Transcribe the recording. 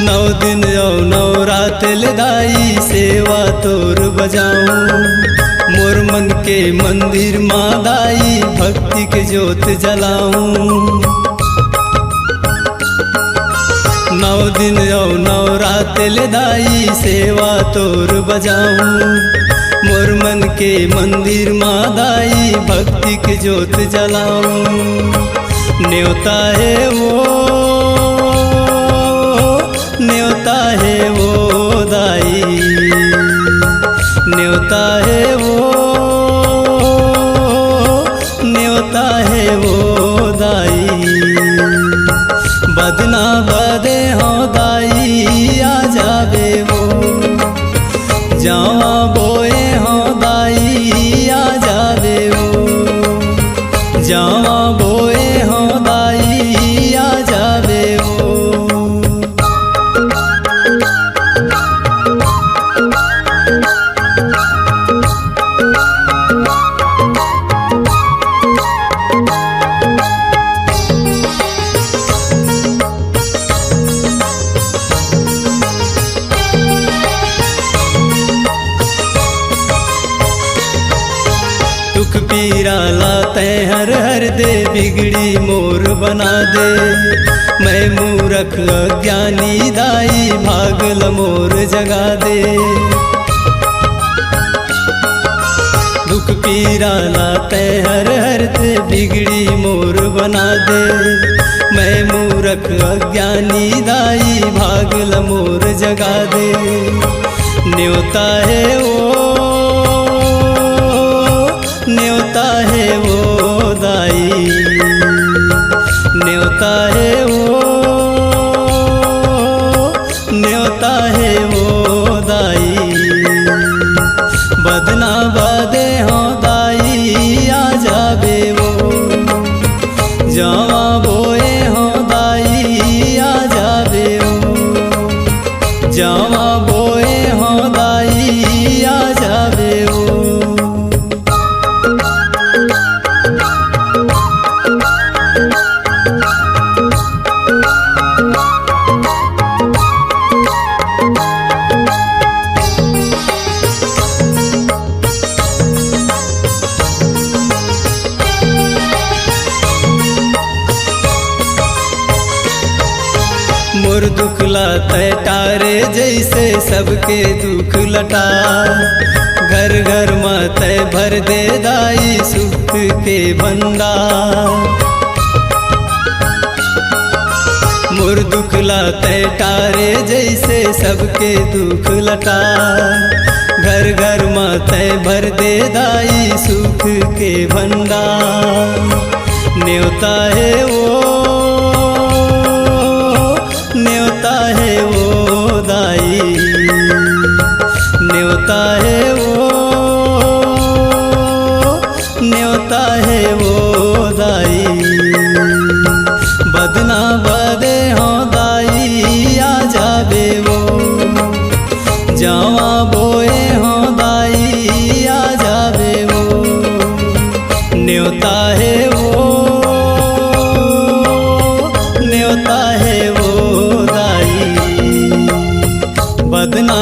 नौ दिन औ नौ रात ले दाई सेवा तोर बजाऊं। मोर मन के मंदिर माँ दाई भक्ति के ज्योत जलाऊं। नौ दिन औ नौ रात ले दाई सेवा तोर बजाऊं। मोर मन के मंदिर माँ दाई भक्ति के ज्योत जलाऊं। न्योता है वो, न्योता है वो दाई, न्योता है वो, न्योता है वो दाई। बदना बदे हो दाई आ जावे वो, जावा बोए हो दाई आ जावे वो, जावा बोए हो दाई आ जावे वो। दुख पीरा लाते हर हर दे, बिगड़ी मोर बना दे। मैं मूरख अज्ञानी दाई भागल मोर जगा दे। दुख पीरा लाते हर हर दे, बिगड़ी मोर बना दे। मैं मूरख अज्ञानी दाई भागल मोर जगा दे। न्योता है वो, न्योता है वो दाई, न्योता है वो, न्योता है वो दाई। बदना बदे हो दाई आ जावे वो, जावा बोए हो दाई आ जावे वो, जावा बोए हो दाई आ जावे वो। मोर दुख लाते तारे जैसे सबके दुख लटा। घर घर माते भर दे दाई सुख के भंडार। मोर दुख लाते तारे जैसे सबके दुख लटा। घर घर माते भर दे दाई सुख के भंडार। न्योता है वो, न्योता है वो दाई, न्योता है वो, न्योता है वो दाई। बदना बदे हो दाई आ जावे वो, जावा बोए हो दाई आ जावे वो। न्योता है वो, न्योता है वो दाई। बदना